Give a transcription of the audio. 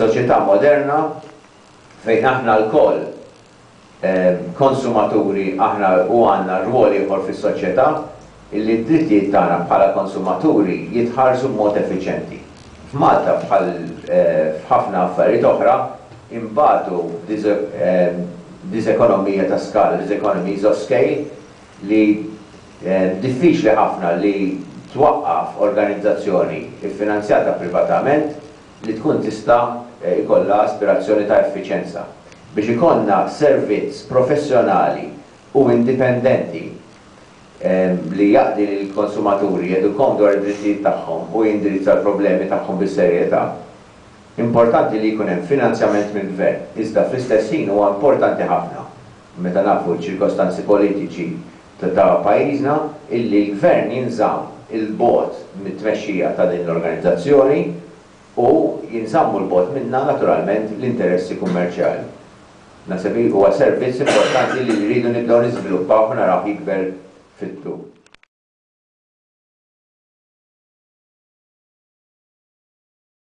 soċjetà moderna fejn aħna l-koll konsumaturi aħna u għandna rwoli ieħor fis-soċjetà illi d-drittijiet tagħna bħala konsumaturi jitħarsu b'mod effiċjenti. F'Malta bħal f'ħafna affarijiet oħra imbagħtu disekonomija ta' skala, diseconomies of scale li diffiċli ħafna li twaqqaf organizzazzjoni iffinanzjata privatament li tkun tista' ikollha aspirazzjoni ta' effiċjenza. Biex ikonna servizz professjonali u indipendenti li jaqdi lill-konsumaturi jedukom dwar id-drittijiet tagħhom u jindirizza l-problemi tagħhom bis-serjetà. Importanti li jkun hemm finanzjament mill-gvern, iżda fl-istess ħin huwa importanti ħafna meta nafu ċ-ċirkostanzi politiċi ta' pajjiżna illi l-gvern jinżamm il-bogħod mit-tmexxija ta' din l-organizzazzjoni u jinżammu l-bogħod minnha naturalment l-interessi kummerċjali. Nasebi huwa servizz importanti li rridu nibdew niżviluppaw u naraw jikber fit-tul.